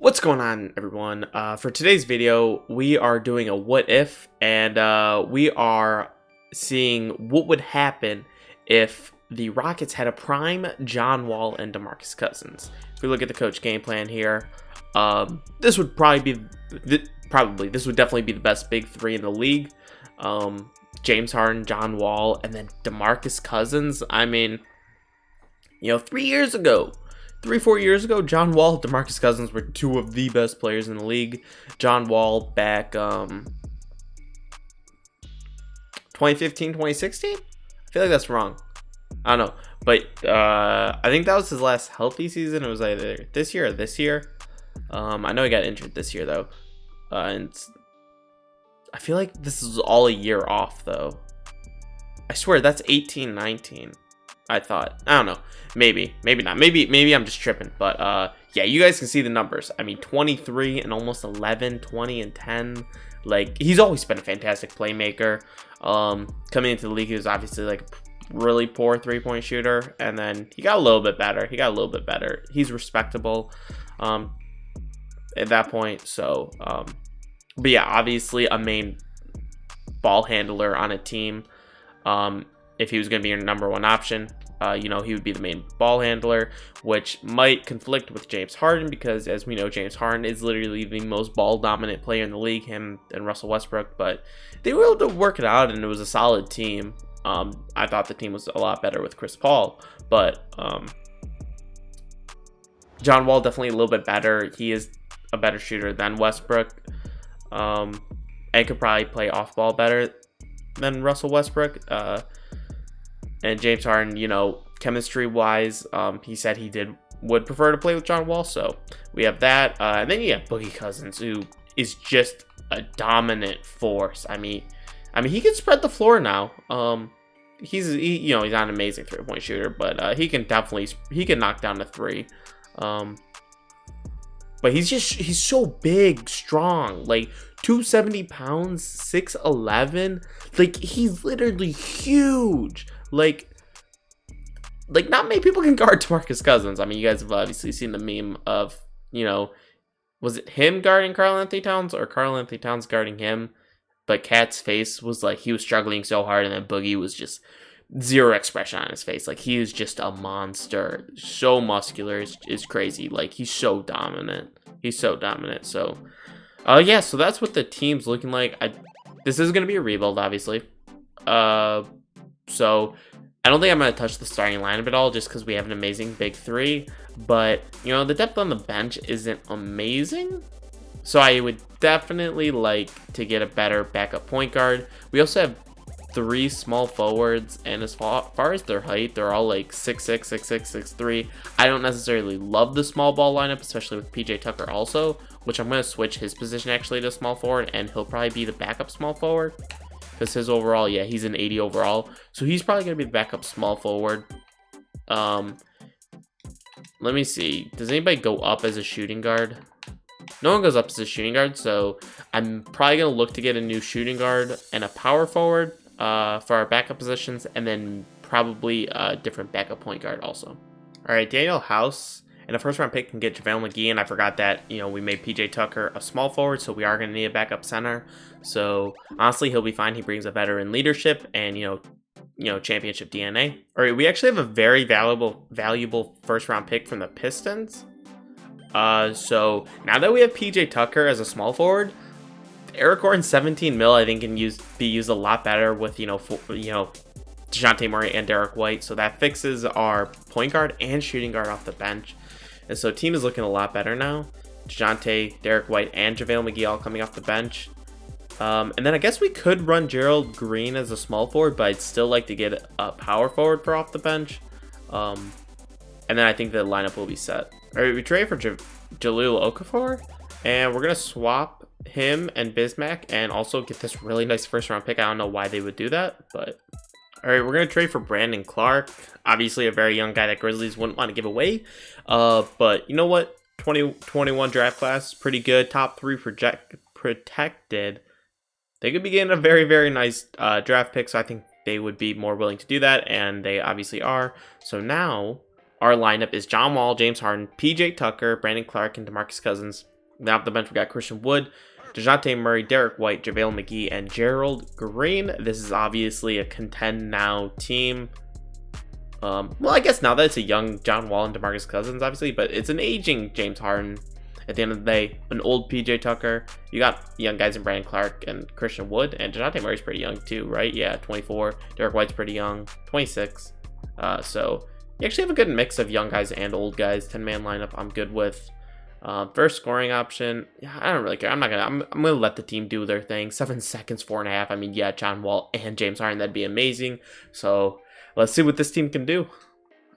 What's going on, everyone? For today's video, we are doing a what if, and we are seeing what would happen if the Rockets had a prime John Wall and Demarcus Cousins. If we look at the coach game plan here, this would probably be this would definitely be the best big three in the league. James Harden, John Wall, and then Demarcus Cousins. I mean, 3 years ago. 4 years ago, John Wall, Demarcus Cousins were two of the best players in the league. John Wall back 2015, 2016? I feel like that's wrong. I don't know. But I think that was his last healthy season. It was either this year or this year. I know he got injured this year, though. And I feel like this is all a year off, though. I swear, that's 18, 19. I thought. I don't know. Maybe not. Maybe I'm just tripping. But yeah, you guys can see the numbers. I mean, 23 and almost 11, 20 and 10. Like, he's always been a fantastic playmaker. Coming into the league, he was obviously like a really poor three-point shooter, and then he got a little bit better. He's respectable at that point. So, but yeah, obviously a main ball handler on a team. If he was going to be your number one option, he would be the main ball handler, which might conflict with James Harden because, as we know, James Harden is literally the most ball-dominant player in the league, him and Russell Westbrook, but they were able to work it out, and it was a solid team. I thought the team was a lot better with Chris Paul, but John Wall definitely a little bit better. He is a better shooter than Westbrook, and could probably play off-ball better than Russell Westbrook. And James Harden, chemistry-wise, he said he would prefer to play with John Wall, so we have that. And then you have Boogie Cousins, who is just a dominant force. I mean, he can spread the floor now. He's not an amazing three-point shooter, but he can knock down a three. But he's so big, strong, like 270 pounds, 6'11". Like, he's literally huge. Like not many people can guard Demarcus Cousins. I mean, you guys have obviously seen the meme of, was it him guarding Karl-Anthony Towns or Karl-Anthony Towns guarding him? But Cat's face was like he was struggling so hard, and then Boogie was just zero expression on his face. Like, he is just a monster. So muscular. It's crazy. Like, he's so dominant. So, yeah, so that's what the team's looking like. This is going to be a rebuild, obviously. So I don't think I'm going to touch the starting lineup at all just because we have an amazing big three. But, the depth on the bench isn't amazing. So I would definitely like to get a better backup point guard. We also have 3 small forwards, and as far as their height, they're all like 6'6", 6'6", 6'3". I don't necessarily love the small ball lineup, especially with PJ Tucker also, which I'm going to switch his position actually to small forward, and he'll probably be the backup small forward. Because his overall, yeah, he's an 80 overall. So he's probably going to be the backup small forward. Let me see. Does anybody go up as a shooting guard? No one goes up as a shooting guard. So I'm probably going to look to get a new shooting guard and a power forward for our backup positions. And then probably a different backup point guard also. All right, Daniel House. And a first-round pick can get JaVale McGee, and I forgot that, we made PJ Tucker a small forward, so we are going to need a backup center. So, honestly, he'll be fine. He brings a veteran leadership and, championship DNA. All right, we actually have a very valuable first-round pick from the Pistons. So, now that we have PJ Tucker as a small forward, Eric Gordon's 17 mil, I think, can be used a lot better with, DeJounte Murray and Derek White. So that fixes our point guard and shooting guard off the bench. And so team is looking a lot better now. DeJounte, Derek White, and JaVale McGee all coming off the bench. And then I guess we could run Gerald Green as a small forward, but I'd still like to get a power forward for off the bench. And then I think the lineup will be set. All right, we trade for Jahlil Okafor, and we're going to swap him and Bismack and also get this really nice first round pick. I don't know why they would do that, but... All right, we're going to trade for Brandon Clark. Obviously, a very young guy that Grizzlies wouldn't want to give away. But you know what? 2021 draft class, pretty good. Top 3 protected. They could be getting a very, very nice draft pick. So I think they would be more willing to do that. And they obviously are. So now our lineup is John Wall, James Harden, PJ Tucker, Brandon Clark, and Demarcus Cousins. Now off the bench, we got Christian Wood, DeJounte Murray, Derek White, JaVale McGee, and Gerald Green. This is obviously a contend now team. Well, I guess now that it's a young John Wall and DeMarcus Cousins, obviously, but it's an aging James Harden. At the end of the day, an old PJ Tucker. You got young guys in Brandon Clark and Christian Wood, and DeJounte Murray's pretty young too, right? Yeah, 24. Derek White's pretty young, 26. So you actually have a good mix of young guys and old guys. 10-man lineup, I'm good with. First scoring option, yeah, I don't really care. I'm gonna let the team do their thing. 7 seconds, 4.5. I mean, yeah, John Wall and James Harden, that'd be amazing. So let's see what this team can do.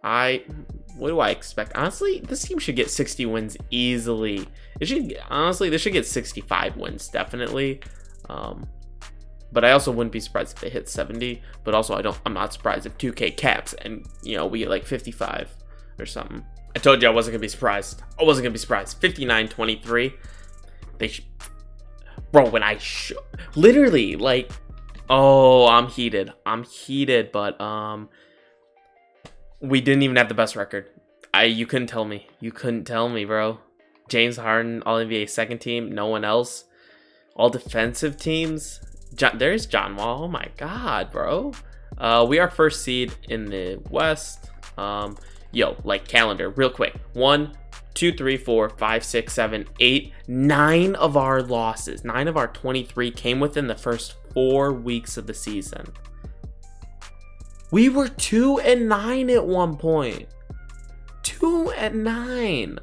What do I expect? Honestly, this team should get 60 wins easily. They should get 65 wins, definitely. But I also wouldn't be surprised if they hit 70. But also, I'm not surprised if 2K caps and, we get like 55 or something. I told you I wasn't gonna be surprised. 59-23. They should, bro. When I literally like, oh, I'm heated, but we didn't even have the best record. You couldn't tell me, bro. James Harden, All NBA second team, no one else. All defensive teams. There's John Wall. Oh my God, bro. We are first seed in the West. Like calendar, real quick. 1, 2, 3, 4, 5, 6, 7, 8, 9 of our losses, 9 of our 23 came within the first 4 weeks of the season. We were 2-9 at one point. 2-9.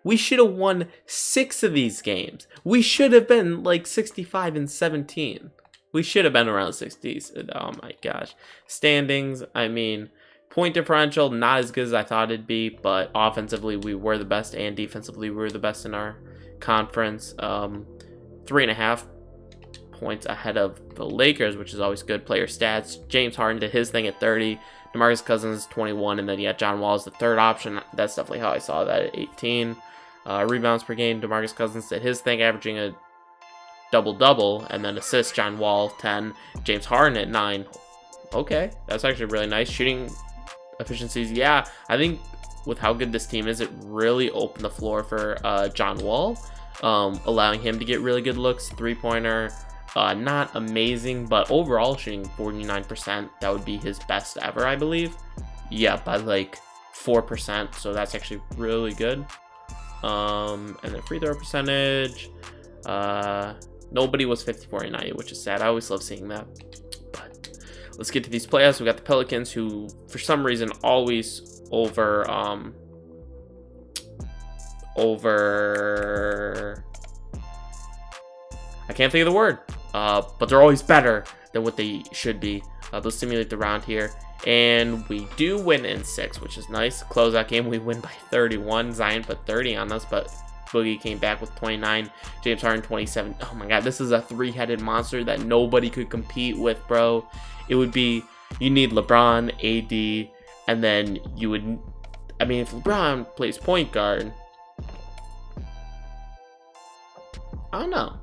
We should have won 6 of these games. We should have been like 65-17. We should have been around 60s. Oh my gosh. Standings, I mean, point differential, not as good as I thought it'd be, but offensively we were the best and defensively we were the best in our conference. 3.5 points ahead of the Lakers, which is always good. Player stats, James Harden did his thing at 30, DeMarcus Cousins 21, and then John Wall is the third option. That's definitely how I saw that at 18. Rebounds per game, DeMarcus Cousins did his thing, averaging a double-double, and then assists, John Wall 10, James Harden at 9. Okay, that's actually really nice. Shooting efficiencies, yeah, I think with how good this team is, it really opened the floor for John Wall, allowing him to get really good looks. Three-pointer, not amazing, but overall shooting 49%. That would be his best ever, I believe. Yeah, by like 4%, so that's actually really good. And then free throw percentage, nobody was 50-40-90, which is sad. I always love seeing that. But let's get to these playoffs. We got the Pelicans, who for some reason always over I can't think of the word, but they're always better than what they should be. They'll simulate the round here, and we do win in 6, which is nice. Closeout game, we win by 31. Zion put 30 on us, but Boogie came back with 29. James Harden 27. Oh my God, this is a 3-headed monster that nobody could compete with, bro. It would be, you need LeBron, AD, and then you would, I mean, if LeBron plays point guard, I don't know.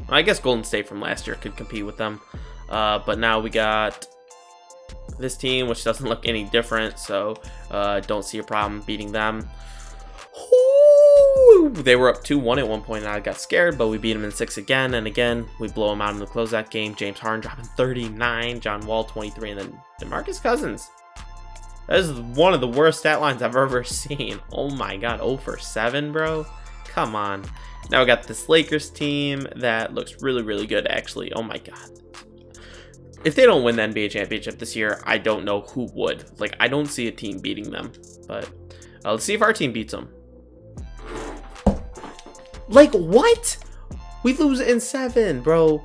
I guess Golden State from last year could compete with them. But now we got this team, which doesn't look any different, so don't see a problem beating them. Ooh, they were up 2-1 at one point, and I got scared, but we beat them in 6 again, and again, we blow them out in the closeout game. James Harden dropping 39, John Wall 23, and then DeMarcus Cousins. That is one of the worst stat lines I've ever seen. Oh my God, 0 for 7, bro. Come on. Now we got this Lakers team that looks really, really good, actually. Oh my God. If they don't win the NBA championship this year, I don't know who would. Like, I don't see a team beating them. But let's see if our team beats them. Like, what? We lose in 7, bro.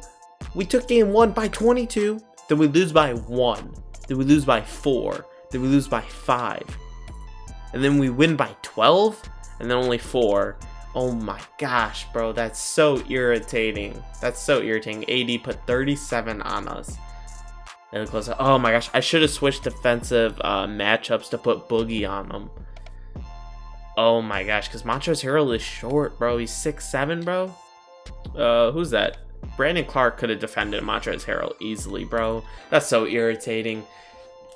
We took game 1 by 22. Then we lose by 1. Then we lose by 4. Then we lose by 5. And then we win by 12. And then only 4. Oh my gosh, bro. That's so irritating. That's so irritating. AD put 37 on us. And close. Oh my gosh. I should have switched defensive matchups to put Boogie on them. Oh my gosh. Because Montrezl Harrell is short, bro. He's 6'7", bro. Who's that? Brandon Clark could have defended Montrezl Harrell easily, bro. That's so irritating.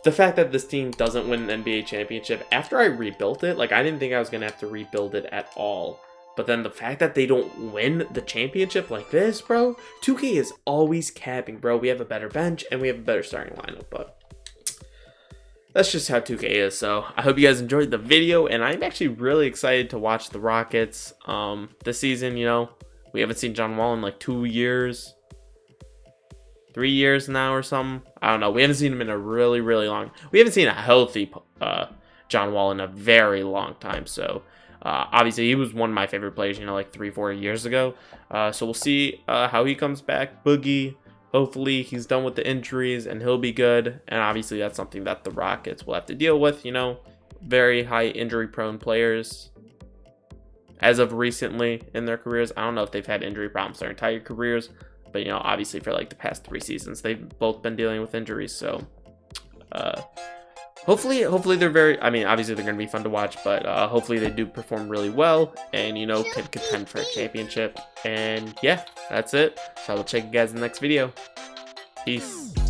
the fact that this team doesn't win an NBA championship, after I rebuilt it, like, I didn't think I was going to have to rebuild it at all. But then the fact that they don't win the championship like this, bro, 2K is always capping, bro. We have a better bench and we have a better starting lineup, but that's just how 2K is. So I hope you guys enjoyed the video, and I'm actually really excited to watch the Rockets this season. You know, we haven't seen John Wall in like 2 years. 3 years now or something. I don't know. We haven't seen him in a really, really long. We haven't seen a healthy John Wall in a very long time. So obviously he was one of my favorite players, you know, like 3-4 years ago. So we'll see how he comes back. Boogie, hopefully he's done with the injuries and he'll be good. And obviously that's something that the Rockets will have to deal with, you know, very high injury prone players as of recently in their careers. I don't know if they've had injury problems their entire careers, but, you know, obviously for like the past 3 seasons, they've both been dealing with injuries. So hopefully they're very, I mean, obviously they're going to be fun to watch, but hopefully they do perform really well and, you know, can contend for a championship. And yeah, that's it. So I will check you guys in the next video. Peace.